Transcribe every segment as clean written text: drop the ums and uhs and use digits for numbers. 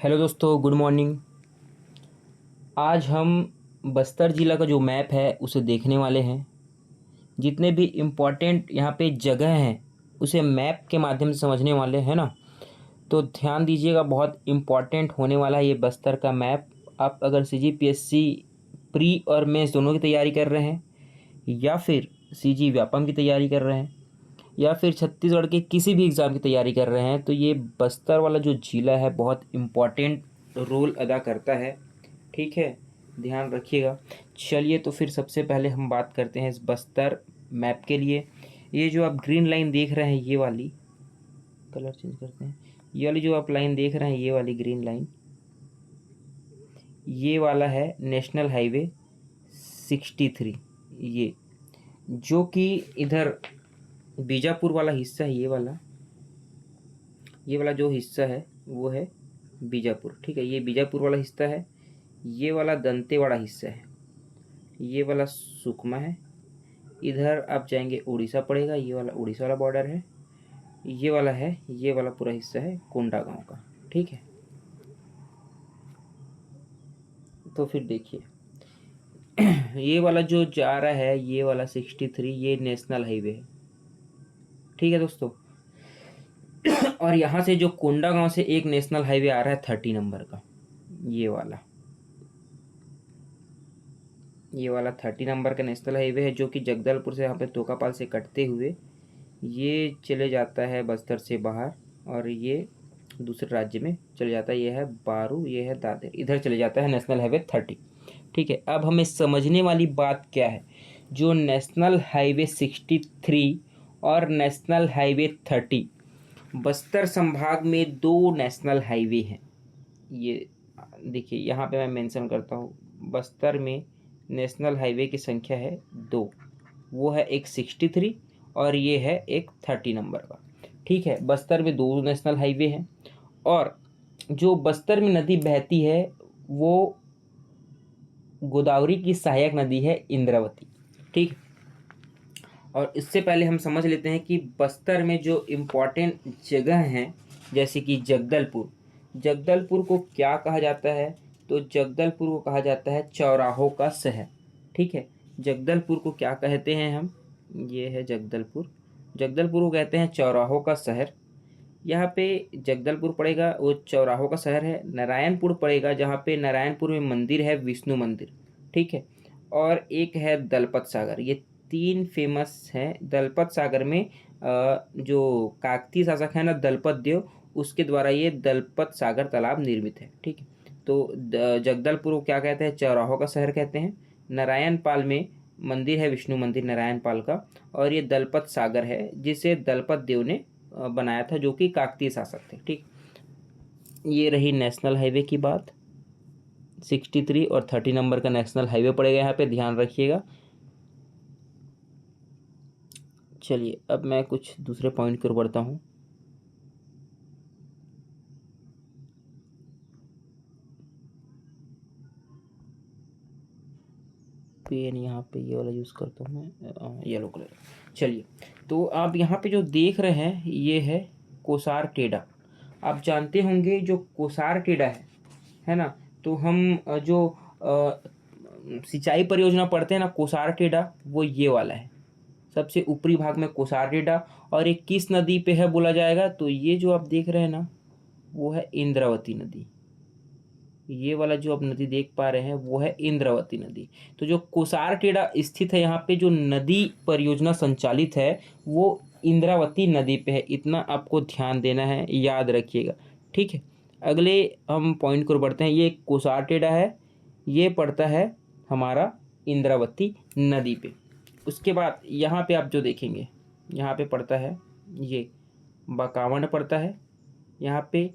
Hello दोस्तों, good morning. आज हम बस्तर ज़िला का जो मैप है उसे देखने वाले हैं। जितने भी इम्पोर्टेंट यहाँ पे जगह हैं उसे मैप के माध्यम से समझने वाले हैं ना। तो ध्यान दीजिएगा, बहुत इम्पोर्टेंट होने वाला है ये बस्तर का मैप। आप अगर सीजीपीएससी प्री और मेंस दोनों की तैयारी कर रहे हैं, या फिर सीजी व्यापम की तैयारी कर रहे हैं, या फिर छत्तीसगढ़ के किसी भी एग्ज़ाम की तैयारी कर रहे हैं, तो ये बस्तर वाला जो ज़िला है बहुत इम्पॉर्टेंट रोल अदा करता है। ठीक है, ध्यान रखिएगा। चलिए, तो फिर सबसे पहले हम बात करते हैं इस बस्तर मैप के लिए। ये जो आप ग्रीन लाइन देख रहे हैं, ये वाली, कलर चेंज करते हैं, ये वाली जो आप लाइन देख रहे हैं, ये वाली ग्रीन लाइन, ये वाला है नेशनल हाईवे 63। ये जो कि इधर बीजापुर वाला हिस्सा है, ये वाला जो हिस्सा है वो है बीजापुर। ठीक है, ये बीजापुर वाला हिस्सा है। ये वाला दंतेवाड़ा हिस्सा है, ये वाला सुकमा है। इधर आप जाएंगे उड़ीसा पड़ेगा, ये वाला उड़ीसा वाला बॉर्डर है। ये वाला है, ये वाला पूरा हिस्सा है कोंडागांव का। ठीक है, तो फिर देखिए ये वाला जो जा रहा है, ये वाला 63, ये नेशनल हाईवे है। ठीक है दोस्तों, और यहाँ से जो कोंडागांव से एक नेशनल हाईवे आ रहा है 30 नंबर का, ये वाला 30 नंबर का नेशनल हाईवे है, जो कि जगदलपुर से यहाँ पे तोकापाल से कटते हुए ये चले जाता है बस्तर से बाहर, और ये दूसरे राज्य में चले जाता है। ये है बारू, ये है दादर, इधर चले जाता है नेशनल हाईवे 30। ठीक है, अब हमें समझने वाली बात क्या है, जो नेशनल हाईवे 63 और नेशनल हाईवे 30, बस्तर संभाग में दो नेशनल हाईवे हैं। ये देखिए, यहाँ पे मैं मेंशन करता हूँ, बस्तर में नेशनल हाईवे की संख्या है दो। वो है एक 63 और ये है एक 30 नंबर का। ठीक है, बस्तर में दो नेशनल हाईवे हैं, और जो बस्तर में नदी बहती है वो गोदावरी की सहायक नदी है इंद्रावती। ठीक, और इससे पहले हम समझ लेते हैं कि बस्तर में जो इम्पोर्टेंट जगह हैं, जैसे कि जगदलपुर, जगदलपुर को क्या कहा जाता है, तो जगदलपुर को कहा जाता है चौराहों का शहर। ठीक है, जगदलपुर को क्या कहते हैं हम, ये है जगदलपुर, जगदलपुर को कहते हैं चौराहों का शहर। यहाँ पे जगदलपुर पड़ेगा, वो चौराहों का शहर है। नारायणपुर पड़ेगा, जहाँ पे नारायणपुर में मंदिर है, विष्णु मंदिर। ठीक है, और एक है दलपत सागर। ये तीन फेमस हैं। दलपत सागर में जो काकतीय शासक है ना, दलपत देव, उसके द्वारा ये दलपत सागर तालाब निर्मित है। ठीक है, तो जगदलपुर को क्या कहते हैं, चौराहों का शहर कहते हैं। नारायण पाल में मंदिर है, विष्णु मंदिर नारायण पाल का, और ये दलपत सागर है जिसे दलपत देव ने बनाया था, जो कि काकतीय शासक थे। ठीक, ये रही नेशनल हाईवे की बात। 63 और 30 नंबर का नेशनल हाईवे पड़ेगा, यहाँ पे ध्यान रखिएगा। चलिए, अब मैं कुछ दूसरे पॉइंट की ओर बढ़ता हूँ। पेन यहाँ पे ये वाला यूज़ करता हूँ मैं, येलो कलर। चलिए, तो आप यहाँ पे जो देख रहे हैं ये है कोसार टेढ़ा। आप जानते होंगे जो कोसार टेढ़ा है ना, तो हम जो सिंचाई परियोजना पढ़ते हैं ना, कोसार टेढ़ा वो ये वाला है, सबसे ऊपरी भाग में कोसार टेढ़ा। और ये किस नदी पे है बोला जाएगा, तो ये जो आप देख रहे हैं ना, वो है इंद्रावती नदी। ये वाला जो आप नदी देख पा रहे हैं वो है इंद्रावती नदी। तो जो कोसार टेढ़ा स्थित है, यहाँ पे जो नदी परियोजना संचालित है वो इंद्रावती नदी पे है। इतना आपको ध्यान देना है, याद रखिएगा। ठीक है, अगले हम पॉइंट को बढ़ते हैं। ये कोसार टेढ़ा है, ये पड़ता है हमारा इंद्रावती नदी पे। उसके बाद यहाँ पे आप जो देखेंगे, यहाँ पे पड़ता है ये बकावंड पड़ता है, यहाँ पे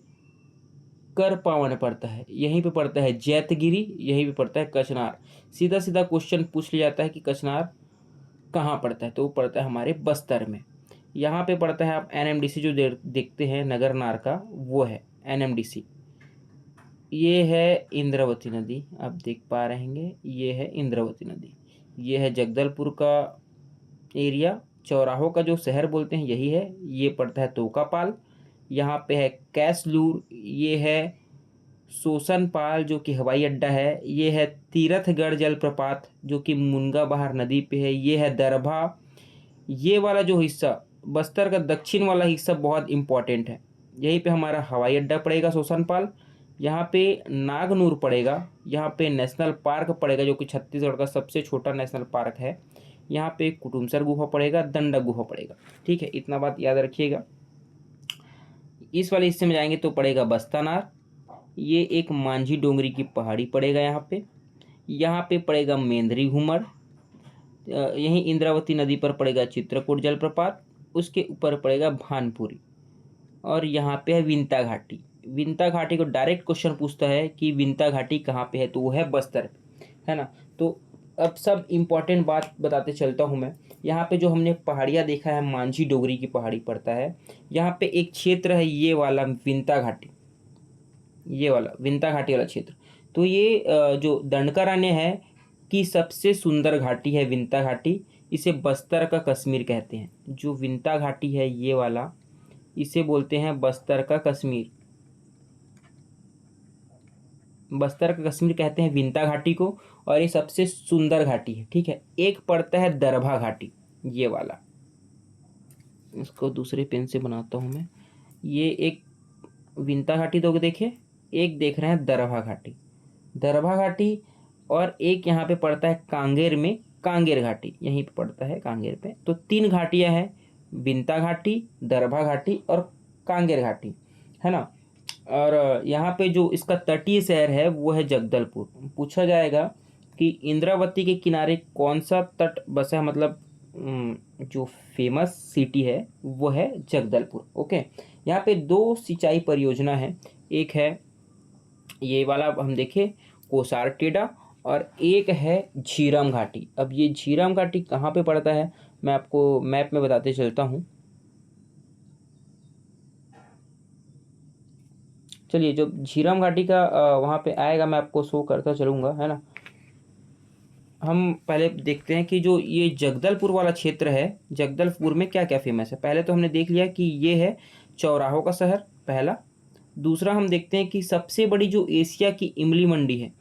कर पावन पड़ता है, यहीं पे पड़ता है जैतगिरी, यहीं पे पड़ता है कचनार। सीधा सीधा क्वेश्चन पूछ लिया जाता है कि कचनार कहाँ पड़ता है, तो वो पड़ता है हमारे बस्तर में। यहाँ पे पड़ता है, आप एनएमडीसी जो देखते हैं नगरनार का, वो है एनएमडीसी। ये है इंद्रावती नदी, आप देख पा रहे हैं, ये है इंद्रावती नदी। ये है जगदलपुर का एरिया, चौराहों का जो शहर बोलते हैं यही है। ये पड़ता है तोकापाल, यहाँ पे है कैसलूर, ये है सोसनपाल जो कि हवाई अड्डा है, ये है तीरथगढ़ जलप्रपात जो कि मुनगा बहार नदी पे है, ये है दरभा। ये वाला जो हिस्सा बस्तर का दक्षिण वाला हिस्सा बहुत इम्पोर्टेंट है, यहीं पे हमारा हवाई अड्डा पड़ेगा सोसनपाल। यहाँ पे नागनूर पड़ेगा, यहाँ पे नेशनल पार्क पड़ेगा जो कि छत्तीसगढ़ का सबसे छोटा नेशनल पार्क है। यहाँ पे कुटुमसर गुफा पड़ेगा, दंडक गुफा पड़ेगा। ठीक है, इतना बात याद रखिएगा। इस वाले हिस्से में जाएंगे तो पड़ेगा बस्तानार, ये एक मांझी डोंगरी की पहाड़ी पड़ेगा यहाँ पे। यहाँ पे पड़ेगा मेंदरी घूमर, यहीं इंद्रावती नदी पर पड़ेगा चित्रकूट जलप्रपात, उसके ऊपर पड़ेगा भानपुरी। और यहाँ पे है विंता घाटी। विंता घाटी को डायरेक्ट क्वेश्चन पूछता है कि विंता घाटी कहाँ पे है, तो वो है बस्तर पे, है ना। तो अब सब इम्पोर्टेंट बात बताते चलता हूँ मैं। यहाँ पे जो हमने पहाड़ियाँ देखा है, मांझी डोगरी की पहाड़ी पड़ता है। यहाँ पे एक क्षेत्र है ये वाला विंता घाटी, ये वाला विंता घाटी वाला क्षेत्र। तो ये जो दंडकारण्य है कि सबसे सुंदर घाटी है विंता घाटी, इसे बस्तर का कश्मीर कहते हैं। जो विंता घाटी है ये वाला, इसे बोलते हैं बस्तर का कश्मीर। बस्तर का कश्मीर कहते हैं विंता घाटी को, और ये सबसे सुंदर घाटी है। ठीक है, एक पड़ता है दरभा घाटी, ये वाला, इसको दूसरे पेन से बनाता हूँ मैं। ये एक विंता घाटी तो देखे, एक देख रहे हैं दरभा घाटी, दरभा घाटी। और एक यहाँ पे पड़ता है कांगेर में, कांगेर घाटी यहीं पे पड़ता है कांगेर पे। तो 3 घाटियाँ हैं, विंता घाटी, दरभा घाटी और कांगेर घाटी, है ना। और यहाँ पे जो इसका तटीय शहर है वो है जगदलपुर। पूछा जाएगा कि इंद्रावती के किनारे कौन सा तट बसा है, मतलब जो फेमस सिटी है वो है जगदलपुर। ओके, यहाँ पे 2 सिंचाई परियोजना है, एक है ये वाला हम देखें कोसार टेड़ा, और एक है झीरम घाटी। अब ये झीरम घाटी कहाँ पे पड़ता है मैं आपको मैप में बताते चलता हूँ। चलिए, जो झीरम घाटी का वहाँ पे आएगा मैं आपको शो करता चलूँगा, है ना। हम पहले देखते हैं कि जो ये जगदलपुर वाला क्षेत्र है, जगदलपुर में क्या क्या फेमस है। पहले तो हमने देख लिया कि ये है चौराहों का शहर, पहला। दूसरा हम देखते हैं कि सबसे बड़ी जो एशिया की इमली मंडी है,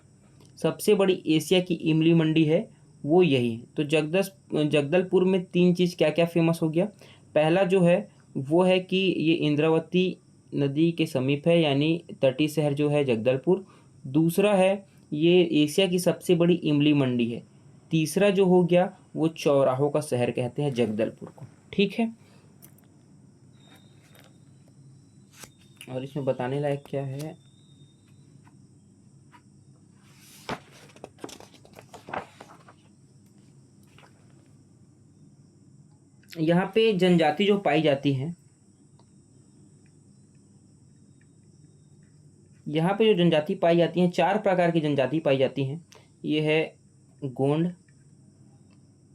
सबसे बड़ी एशिया की इमली मंडी है वो यही है। तो जगदलपुर में 3 चीज़ क्या क्या फेमस हो गया। पहला जो है वो है कि ये इंद्रावती नदी के समीप है, यानी तटीय शहर जो है जगदलपुर। दूसरा है ये एशिया की सबसे बड़ी इमली मंडी है। तीसरा जो हो गया वो चौराहों का शहर कहते हैं जगदलपुर को। ठीक है, और इसमें बताने लायक क्या है, यहाँ पे जनजाति जो पाई जाती है, यहाँ पे जो जनजाति पाई जाती हैं, 4 प्रकार की जनजाति पाई जाती हैं। ये है गोंड,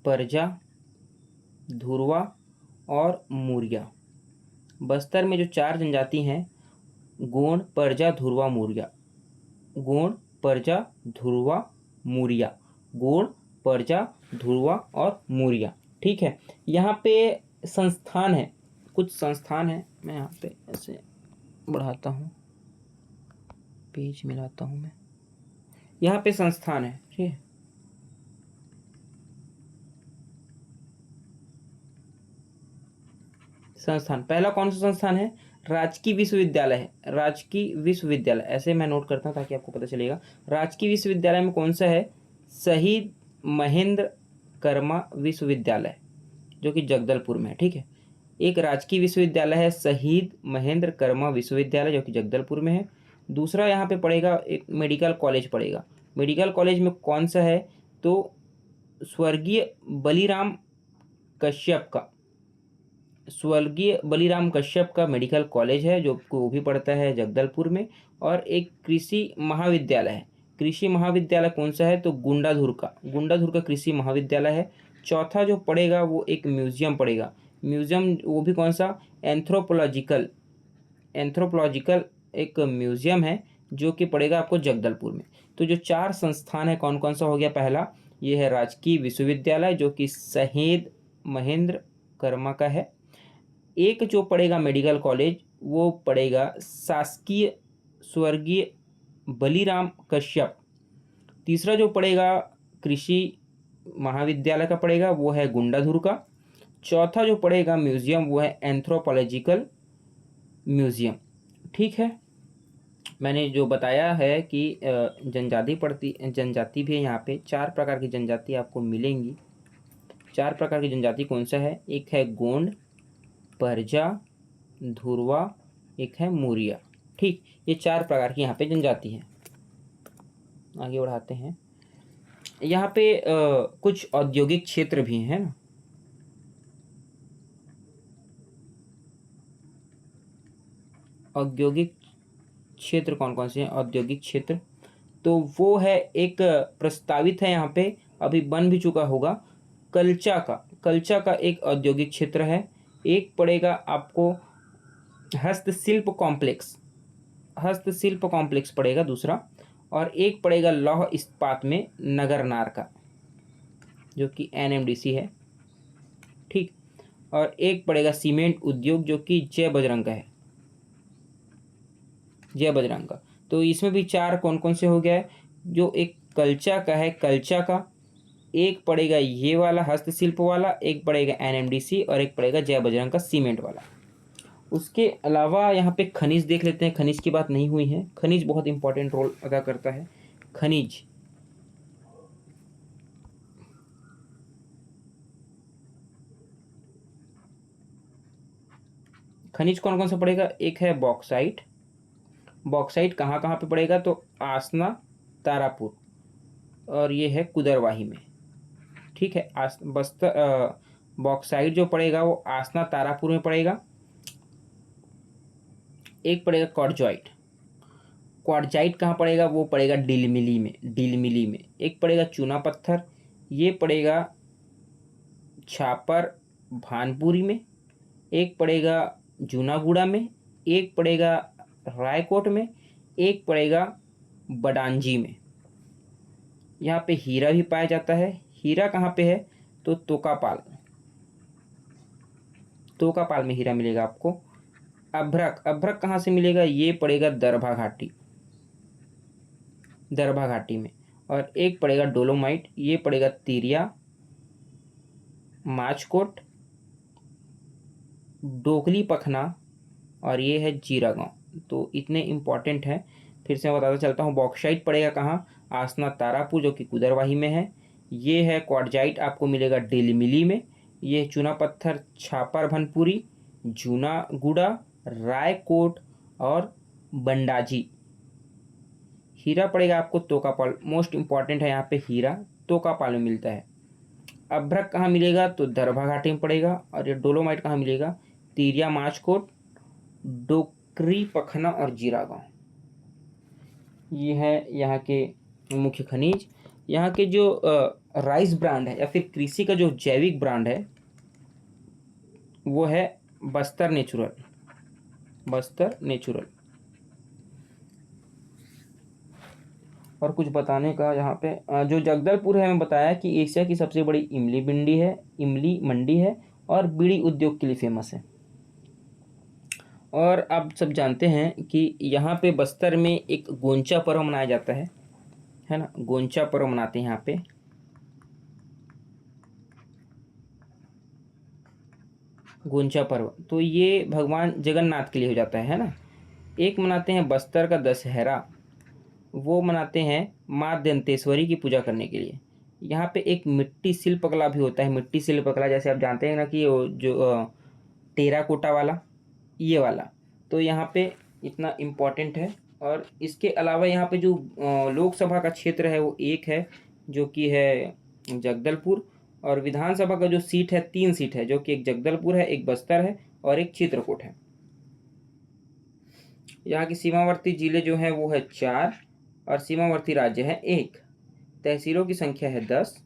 परजा, धुरवा और मूरिया। बस्तर में जो 4 जनजाति हैं, गोंड, परजा, धुरवा, मूरिया। गोंड, परजा, धुरवा, मूरिया। गोंड, परजा, धुरवा और मूरिया। ठीक है, यहाँ पे संस्थान है, कुछ संस्थान है। मैं यहाँ पे ऐसे बढ़ाता हूँ, पेज मिलाता हूँ मैं। यहाँ पे संस्थान है, ठीक है। संस्थान, पहला कौन सा संस्थान है, राजकीय विश्वविद्यालय है। राजकीय विश्वविद्यालय, ऐसे मैं नोट करता हूँ ताकि आपको पता चलेगा। राजकीय विश्वविद्यालय में कौन सा है, शहीद महेंद्र कर्मा विश्वविद्यालय जो कि जगदलपुर में है। ठीक है, एक राजकीय विश्वविद्यालय है शहीद महेंद्र कर्मा विश्वविद्यालय जो कि जगदलपुर में है। दूसरा यहाँ पे पड़ेगा एक मेडिकल कॉलेज पड़ेगा। मेडिकल कॉलेज में कौन सा है, तो स्वर्गीय बलिराम कश्यप का, स्वर्गीय बलिराम कश्यप का मेडिकल कॉलेज है जो वो भी पड़ता है जगदलपुर में। और एक कृषि महाविद्यालय है। कृषि महाविद्यालय कौन सा है, तो गुंडाधुर का कृषि महाविद्यालय है। चौथा जो पड़ेगा वो एक म्यूजियम पड़ेगा। म्यूजियम वो भी कौन सा, एंथ्रोपोलॉजिकल एक म्यूजियम है जो कि पड़ेगा आपको जगदलपुर में। तो जो 4 संस्थान है कौन कौन सा हो गया, पहला ये है राजकीय विश्वविद्यालय जो कि शहीद महेंद्र कर्मा का है। एक जो पड़ेगा मेडिकल कॉलेज वो पड़ेगा शासकीय स्वर्गीय बलीराम कश्यप। तीसरा जो पड़ेगा कृषि महाविद्यालय का पड़ेगा वो है गुंडाधुर का। चौथा जो पड़ेगा म्यूजियम वो है एंथ्रोपोलॉजिकल म्यूजियम। ठीक है, मैंने जो बताया है कि जनजाति भी है यहाँ पे। 4 प्रकार की जनजाति आपको मिलेंगी। 4 प्रकार की जनजाति कौन सा है? एक है गोंड, परजा, धुरवा, एक है मूरिया। ठीक, ये 4 प्रकार की यहाँ पे जनजाति है। आगे बढ़ाते हैं। यहाँ पे कुछ औद्योगिक क्षेत्र भी हैं ना। औद्योगिक क्षेत्र कौन कौन से हैं? औद्योगिक क्षेत्र तो वो है, एक प्रस्तावित है यहाँ पे, अभी बन भी चुका होगा, कल्चा का एक औद्योगिक क्षेत्र है। एक पड़ेगा आपको हस्तशिल्प कॉम्प्लेक्स पड़ेगा दूसरा। और एक पड़ेगा लौह इस्पात में नगरनार का, जो कि NMDC है। ठीक, और एक पड़ेगा सीमेंट उद्योग, जो कि जय बजरंग का है, जय बजरंग का। तो इसमें भी 4 कौन कौन से हो गया है? जो एक कल्चा का है, कल्चा का, एक पड़ेगा ये वाला हस्तशिल्प वाला, एक पड़ेगा NMDC और एक पड़ेगा जय बजरंग का सीमेंट वाला। उसके अलावा यहाँ पे खनिज देख लेते हैं। खनिज की बात नहीं हुई है। खनिज बहुत इंपॉर्टेंट रोल अदा करता है। खनिज खनिज कौन कौन सा पड़ेगा? एक है बॉक्साइट। बॉक्साइट कहाँ कहाँ पे पड़ेगा? तो आसना, तारापुर, और ये है कुदरवाही में। ठीक है, बॉक्साइट जो पड़ेगा वो आसना तारापुर में पड़ेगा। एक पड़ेगा क्वार्टजाइट। क्वार्टजाइट कहाँ पड़ेगा? वो पड़ेगा डिलमिली में। एक पड़ेगा चूना पत्थर, ये पड़ेगा छापर भानपुरी में। एक पड़ेगा जूनागुड़ा में, एक पड़ेगा रायकोट में, एक पड़ेगा बडांजी में। यहाँ पे हीरा भी पाया जाता है। हीरा कहाँ पे है? तो तोकापाल में हीरा मिलेगा आपको। अभ्रक कहाँ से मिलेगा? ये पड़ेगा दरभा घाटी में। और एक पड़ेगा डोलोमाइट, ये पड़ेगा तिरिया, माचकोट, डोकली पखना, और ये है जीरा गांव। तो इतने इम्पॉर्टेंट हैं। फिर से मैं बताता चलता हूँ। बॉक्साइट पड़ेगा कहाँ? आसना तारापुर, जो कि कुदरवाही में है। ये है क्वार्टजाइट, आपको मिलेगा डिलमिली में। ये चूना पत्थर छापर भनपुरी, जूनागुड़ा, रायकोट और बंडाजी। हीरा पड़ेगा आपको तोकापाल, मोस्ट इम्पॉर्टेंट है यहाँ पे हीरा, तोकापाल में मिलता है। अभ्रक कहाँ मिलेगा? तो दरभा घाटी में पड़ेगा। और ये डोलोमाइट कहाँ मिलेगा? तिरिया, माचकोट, डोकरी पखना और जीरा गांव। ये है यहाँ के मुख्य खनिज। यहाँ के जो राइस ब्रांड है या फिर कृषि का जो जैविक ब्रांड है वो है बस्तर नेचुरल। और कुछ बताने का यहाँ पे जो जगदलपुर है, मैं बताया कि एशिया की सबसे बड़ी इमली मंडी है और बीड़ी उद्योग के लिए फेमस है। और आप सब जानते हैं कि यहाँ पे बस्तर में एक गोंचा पर्व मनाया जाता है ना। गोंचा पर्व मनाते हैं यहाँ पे। गोंचा पर्व तो ये भगवान जगन्नाथ के लिए हो जाता है ना। एक मनाते हैं बस्तर का दशहरा, वो मनाते हैं माँ दंतेश्वरी की पूजा करने के लिए। यहाँ पे एक मिट्टी शिल्पकला भी होता है। मिट्टी शिल्पकला जैसे आप जानते हैं ना कि वो जो टेराकोटा वाला, ये वाला, तो यहाँ पे इतना इम्पोर्टेंट है। और इसके अलावा यहाँ पे जो लोकसभा का क्षेत्र है वो एक है, जो कि है जगदलपुर। और विधानसभा का जो सीट है, 3 सीट है, जो कि एक जगदलपुर है, एक बस्तर है और एक चित्रकूट है। यहाँ की सीमावर्ती जिले जो हैं वो है 4 और सीमावर्ती राज्य है 1। तहसीलों की संख्या है 10,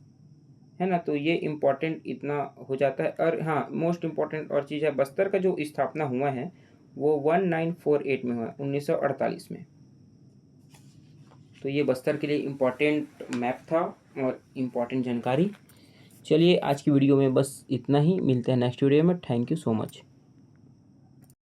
है ना। तो ये इम्पोर्टेंट इतना हो जाता है। और हाँ, मोस्ट इम्पोर्टेंट और चीज़ है, बस्तर का जो स्थापना हुआ है वो 1948 में हुआ, 1948 में। तो ये बस्तर के लिए इम्पोर्टेंट मैप था और इम्पोर्टेंट जानकारी। चलिए आज की वीडियो में बस इतना ही। मिलते हैं नेक्स्ट वीडियो में। Thank you so much.